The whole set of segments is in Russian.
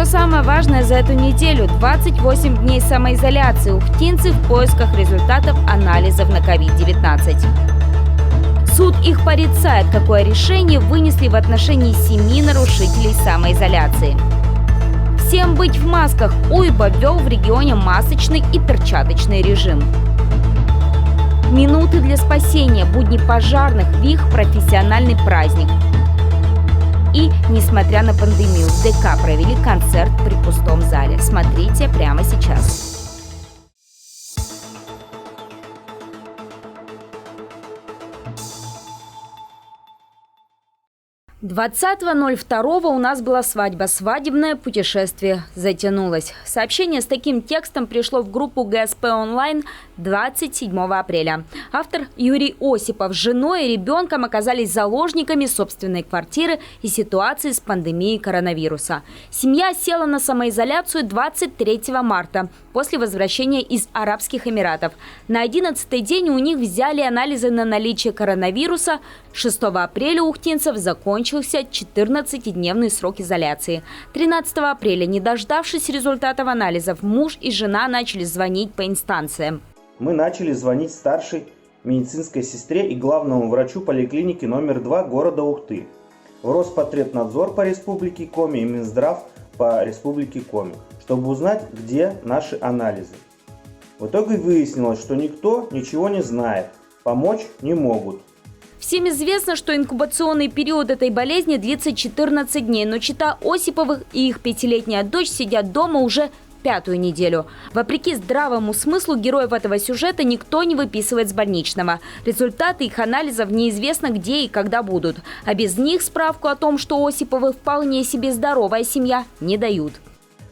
что самое важное за эту неделю – 28 дней самоизоляции ухтинцы в поисках результатов анализов на COVID-19. Суд их порицает, какое решение вынесли в отношении 7 нарушителей самоизоляции. Всем быть в масках. УИБА ввел в регионе масочный и перчаточный режим. Минуты для спасения. Будни пожарных в их профессиональный праздник. И, несмотря на пандемию, в ДК провели концерт при пустом зале. Смотрите прямо сейчас. 20.02 у нас была свадьба. Свадебное путешествие затянулось. Сообщение с таким текстом пришло в группу ГСП онлайн 27 апреля. Автор Юрий Осипов с женой и ребенком оказались заложниками собственной квартиры и ситуации с пандемией коронавируса. Семья села на самоизоляцию 23 марта после возвращения из Арабских Эмиратов. На 11-й день у них взяли анализы на наличие коронавируса. 6 апреля у ухтинцев закончился 14-дневный срок изоляции. 13 апреля, не дождавшись результатов анализов, муж и жена начали звонить по инстанциям. Мы начали звонить старшей медицинской сестре и главному врачу поликлиники номер 2 города Ухты, в Роспотребнадзор по республике Коми и Минздрав по республике Коми, чтобы узнать, где наши анализы. В итоге выяснилось, что никто ничего не знает, помочь не могут. Всем известно, что инкубационный период этой болезни длится 14 дней, но чета Осиповых и их 5-летняя дочь сидят дома уже 5-ю неделю. Вопреки здравому смыслу героев этого сюжета никто не выписывает с больничного. Результаты их анализов неизвестно где и когда будут. А без них справку о том, что Осиповы вполне себе здоровая семья, не дают.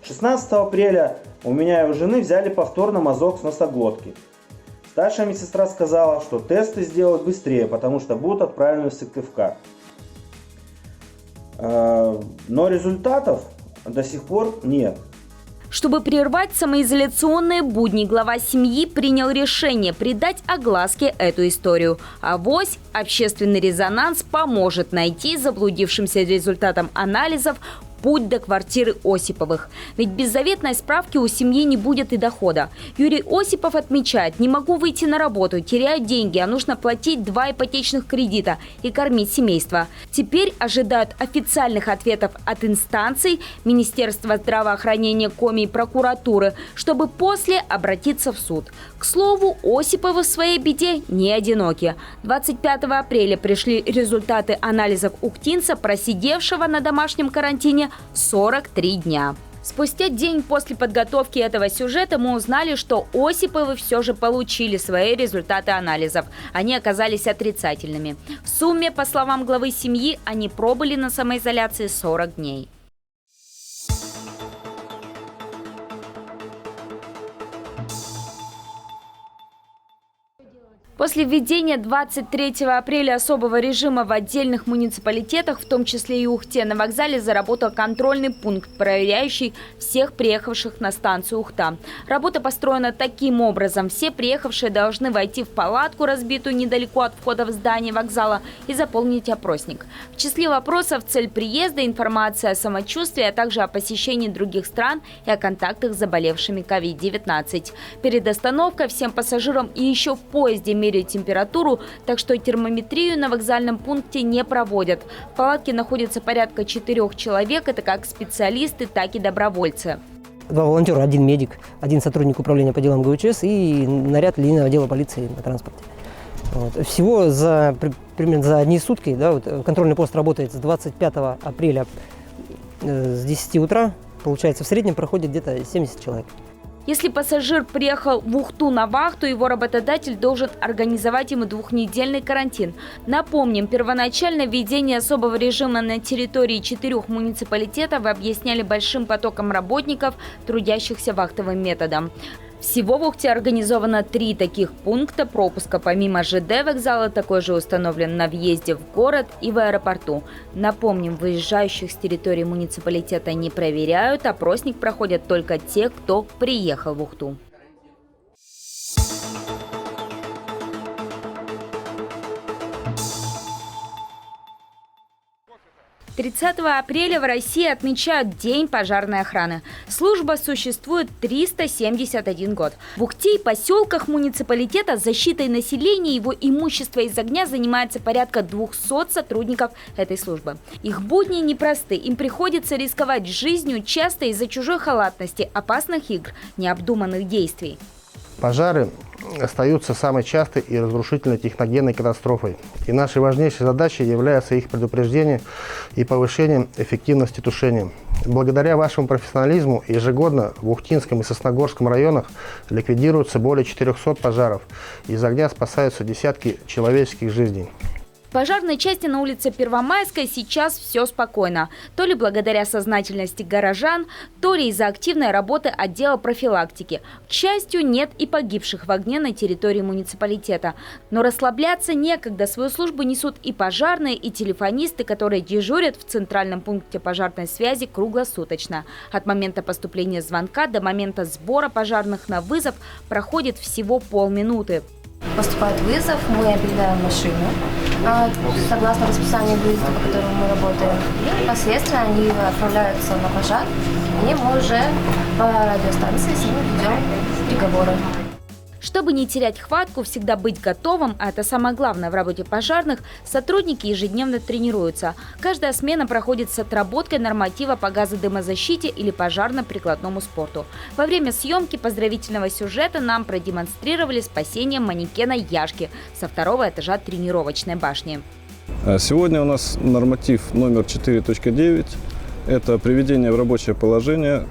16 апреля у меня и у жены взяли повторно мазок с носоглотки. Старшая медсестра сказала, что тесты сделают быстрее, потому что будут отправлены в Сыктывкар. Но результатов до сих пор нет. Чтобы прервать самоизоляционные будни, глава семьи принял решение придать огласке эту историю. Авось общественный резонанс поможет найти заблудившимся результатам анализов путь до квартиры Осиповых. Ведь без заветной справки у семьи не будет и дохода. Юрий Осипов отмечает: не могу выйти на работу, теряю деньги, а нужно платить 2 ипотечных кредита и кормить семейство. Теперь ожидают официальных ответов от инстанций, Министерства здравоохранения Коми и прокуратуры, чтобы после обратиться в суд. К слову, Осиповы в своей беде не одиноки. 25 апреля пришли результаты анализов ухтинца, просидевшего на домашнем карантине 43 дня. Спустя день после подготовки этого сюжета мы узнали, что Осиповы все же получили свои результаты анализов. Они оказались отрицательными. В сумме, по словам главы семьи, они пробыли на самоизоляции 40 дней. После введения 23 апреля особого режима в отдельных муниципалитетах, в том числе и Ухте, на вокзале заработал контрольный пункт, проверяющий всех приехавших на станцию Ухта. Работа построена таким образом: все приехавшие должны войти в палатку, разбитую недалеко от входа в здание вокзала, и заполнить опросник. В числе вопросов цель приезда, информация о самочувствии, а также о посещении других стран и о контактах с заболевшими COVID-19. Перед остановкой всем пассажирам и еще в поезде меряют температуру, так что термометрию на вокзальном пункте не проводят. В палатке находится порядка 4 человек, это как специалисты, так и добровольцы. 2 волонтера, 1 медик, 1 сотрудник управления по делам ГУЧС и наряд линейного отдела полиции на транспорте. Вот. Всего примерно за одни сутки, да, контрольный пост работает с 25 апреля с 10 утра, получается в среднем проходит где-то 70 человек. Если пассажир приехал в Ухту на вахту, его работодатель должен организовать ему 2-недельный карантин. Напомним, первоначально введение особого режима на территории 4 муниципалитетов объясняли большим потоком работников, трудящихся вахтовым методом. Всего в Ухте организовано 3 таких пункта пропуска. Помимо ЖД вокзала, такой же установлен на въезде в город и в аэропорту. Напомним, выезжающих с территории муниципалитета не проверяют. Опросник проходят только те, кто приехал в Ухту. 30 апреля в России отмечают День пожарной охраны. Служба существует 371 год. В Ухте и поселках муниципалитета защитой населения и его имущества из огня занимается порядка 200 сотрудников этой службы. Их будни непросты. Им приходится рисковать жизнью часто из-за чужой халатности, опасных игр, необдуманных действий. Пожары остаются самой частой и разрушительной техногенной катастрофой. И нашей важнейшей задачей является их предупреждение и повышение эффективности тушения. Благодаря вашему профессионализму ежегодно в Ухтинском и Сосногорском районах ликвидируется более 400 пожаров. Из огня спасаются десятки человеческих жизней. В пожарной части на улице Первомайской сейчас все спокойно. То ли благодаря сознательности горожан, то ли из-за активной работы отдела профилактики. К счастью, нет и погибших в огне на территории муниципалитета. Но расслабляться некогда. Свою службу несут и пожарные, и телефонисты, которые дежурят в центральном пункте пожарной связи круглосуточно. От момента поступления звонка до момента сбора пожарных на вызов проходит всего полминуты. Поступает вызов, мы объявляем машину, согласно расписанию выезда, по которому мы работаем. И непосредственно они отправляются на пожар, и мы уже по радиостанции с ними ведем переговоры. Чтобы не терять хватку, всегда быть готовым, а это самое главное в работе пожарных, сотрудники ежедневно тренируются. Каждая смена проходит с отработкой норматива по газодымозащите или пожарно-прикладному спорту. Во время съемки поздравительного сюжета нам продемонстрировали спасение манекена Яшки со 2-го этажа тренировочной башни. Сегодня у нас норматив номер 4.9. Это приведение в рабочее положение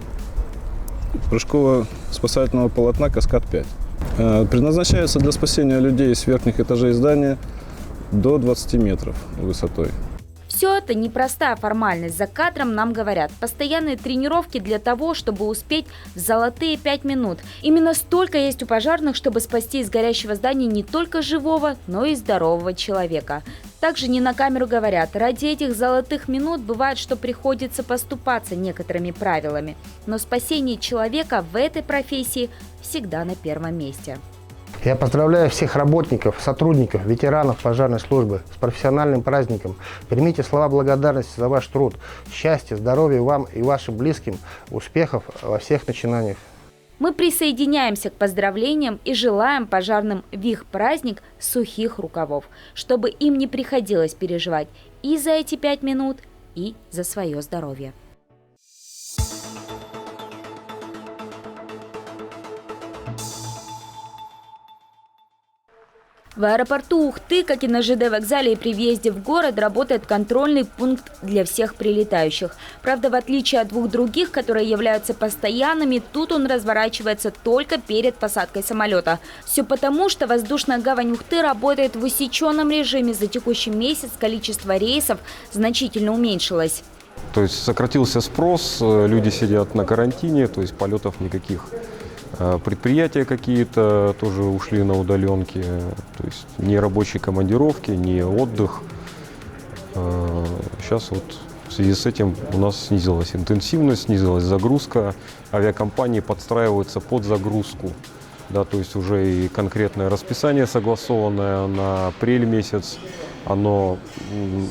прыжково-спасательного полотна «Каскад-5». Предназначается для спасения людей с верхних этажей здания до 20 метров высотой. Все это непростая формальность. За кадром нам говорят. Постоянные тренировки для того, чтобы успеть в золотые 5 минут. Именно столько есть у пожарных, чтобы спасти из горящего здания не только живого, но и здорового человека. Также не на камеру говорят. Ради этих золотых минут бывает, что приходится поступаться некоторыми правилами. Но спасение человека в этой профессии всегда на первом месте. Я поздравляю всех работников, сотрудников, ветеранов пожарной службы с профессиональным праздником. Примите слова благодарности за ваш труд. Счастья, здоровья вам и вашим близким, успехов во всех начинаниях. Мы присоединяемся к поздравлениям и желаем пожарным в их праздник сухих рукавов, чтобы им не приходилось переживать и за эти 5 минут, и за свое здоровье. В аэропорту Ухты, как и на ЖД вокзале и при въезде в город, работает контрольный пункт для всех прилетающих. Правда, в отличие от двух других, которые являются постоянными, тут он разворачивается только перед посадкой самолета. Все потому, что воздушная гавань Ухты работает в усеченном режиме. За текущий месяц количество рейсов значительно уменьшилось. То есть сократился спрос, люди сидят на карантине, то есть полетов никаких. Предприятия какие-то тоже ушли на удаленки, то есть ни рабочие командировки, ни отдых. Сейчас вот в связи с этим у нас снизилась интенсивность, снизилась загрузка. Авиакомпании подстраиваются под загрузку. Да, то есть уже и конкретное расписание согласованное на апрель месяц, оно,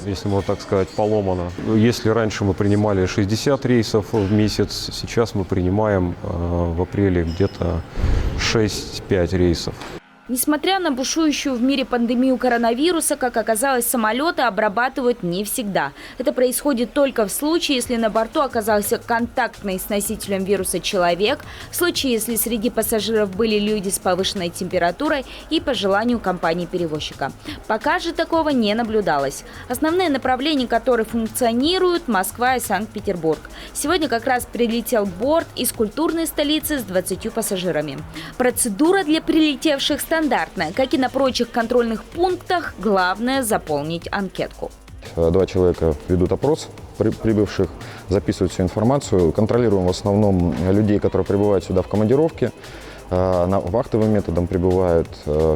если можно так сказать, поломано. Если раньше мы принимали 60 рейсов в месяц, сейчас мы принимаем в апреле где-то 6-5 рейсов. Несмотря на бушующую в мире пандемию коронавируса, как оказалось, самолеты обрабатывают не всегда. Это происходит только в случае, если на борту оказался контактный с носителем вируса человек, в случае, если среди пассажиров были люди с повышенной температурой и по желанию компании-перевозчика. Пока же такого не наблюдалось. Основные направления, которые функционируют – Москва и Санкт-Петербург. Сегодня как раз прилетел борт из культурной столицы с 20 пассажирами. Процедура для прилетевших стандартная. Как и на прочих контрольных пунктах, главное – заполнить анкетку. 2 человека ведут опрос прибывших, записывают всю информацию. Контролируем в основном людей, которые прибывают сюда в командировке. Вахтовым методом прибывают.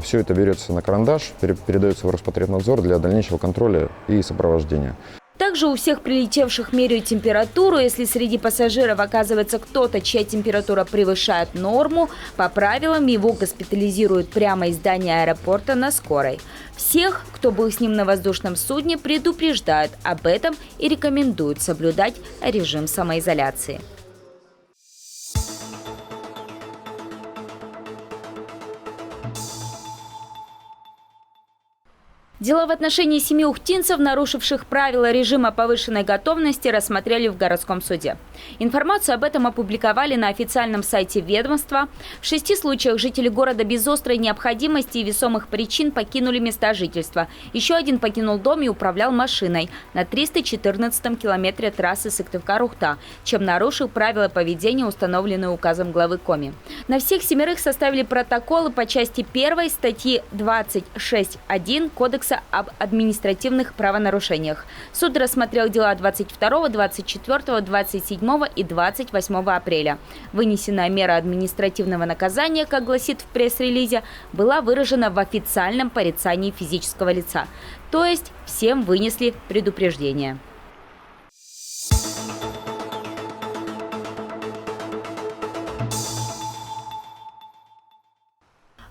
Все это берется на карандаш, передается в Роспотребнадзор для дальнейшего контроля и сопровождения. Также у всех прилетевших меряют температуру. Если среди пассажиров оказывается кто-то, чья температура превышает норму, по правилам его госпитализируют прямо из здания аэропорта на скорой. Всех, кто был с ним на воздушном судне, предупреждают об этом и рекомендуют соблюдать режим самоизоляции. Дела в отношении 7 ухтинцев, нарушивших правила режима повышенной готовности, рассмотрели в городском суде. Информацию об этом опубликовали на официальном сайте ведомства. В 6 случаях жители города без острой необходимости и весомых причин покинули места жительства. Еще один покинул дом и управлял машиной на 314-м километре трассы Сыктывкар-Ухта, чем нарушил правила поведения, установленные указом главы Коми. На всех 7 составили протоколы по части 1 статьи 26.1 Кодекса об административных правонарушениях. Суд рассмотрел дела 22, 24, 27 и 28 апреля. Вынесенная мера административного наказания, как гласит в пресс-релизе, была выражена в официальном порицании физического лица. То есть всем вынесли предупреждение.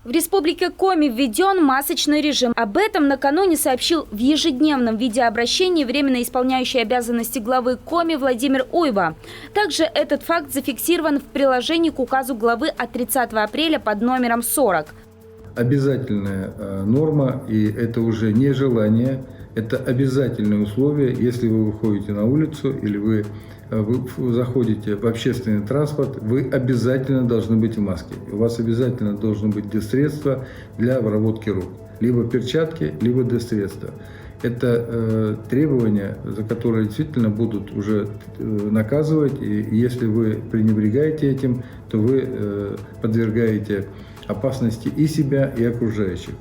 В Республике Коми введен масочный режим. Об этом накануне сообщил в ежедневном видеообращении временно исполняющий обязанности главы Коми Владимир Уйба. Также этот факт зафиксирован в приложении к указу главы от 30 апреля под номером 40. Обязательная норма, и это уже не желание, это обязательное условие, если вы выходите на улицу или вы заходите в общественный транспорт, вы обязательно должны быть в маске. У вас обязательно должно быть дезсредство для обработки рук. Либо перчатки, либо дезсредство. Это требования, за которые действительно будут уже наказывать. И если вы пренебрегаете этим, то вы подвергаете опасности и себя, и окружающих.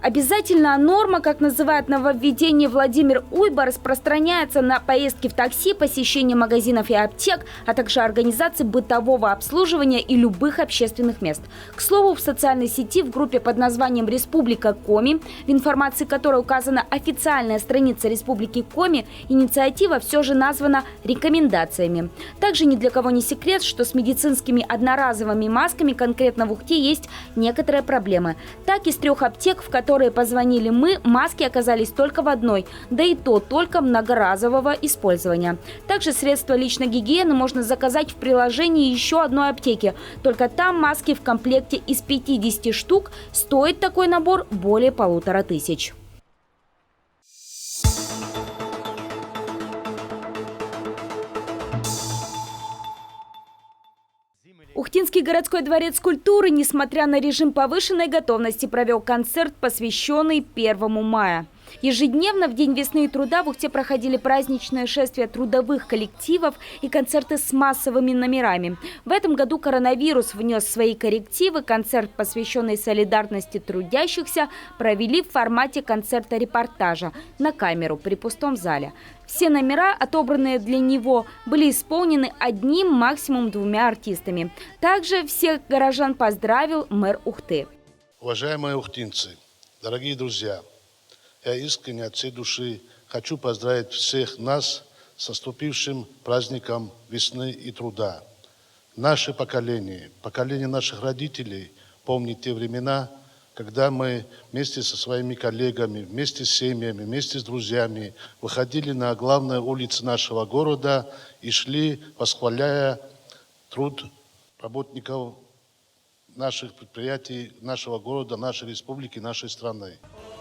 Обязательная норма, как называет нововведение Владимир Уйба, распространяется на поездки в такси, посещение магазинов и аптек, а также организации бытового обслуживания и любых общественных мест. К слову, в социальной сети в группе под названием «Республика Коми», в информации которой указана официальная страница Республики Коми, инициатива все же названа рекомендациями. Также ни для кого не секрет, что с медицинскими одноразовыми масками конкретно в Ухте есть некоторые проблемы. Так, из 3 аптек, в которые позвонили мы, маски оказались только в одной, да и то только многоразового использования. Также средства личной гигиены можно заказать в приложении еще одной аптеки. Только там маски в комплекте из 50 штук. Стоит такой набор более 1500. Ухтинский городской дворец культуры, несмотря на режим повышенной готовности, провел концерт, посвященный 1 мая. Ежедневно в День весны и труда в Ухте проходили праздничные шествия трудовых коллективов и концерты с массовыми номерами. В этом году коронавирус внес свои коррективы. Концерт, посвященный солидарности трудящихся, провели в формате концерта-репортажа на камеру при пустом зале. Все номера, отобранные для него, были исполнены одним, максимум 2 артистами. Также всех горожан поздравил мэр Ухты. Уважаемые ухтинцы, дорогие друзья! Я искренне от всей души хочу поздравить всех нас с наступившим праздником весны и труда. Наше поколение, поколение наших родителей помнит те времена, когда мы вместе со своими коллегами, вместе с семьями, вместе с друзьями выходили на главные улицы нашего города и шли, восхваляя труд работников наших предприятий, нашего города, нашей республики, нашей страны.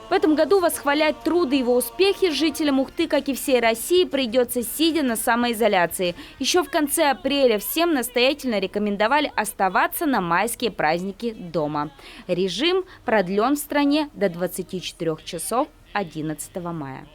В этом году восхвалять труд и его успехи жителям Ухты, как и всей России, придется сидя на самоизоляции. Еще в конце апреля всем настоятельно рекомендовали оставаться на майские праздники дома. Режим продлен в стране до 24 часов 11 мая.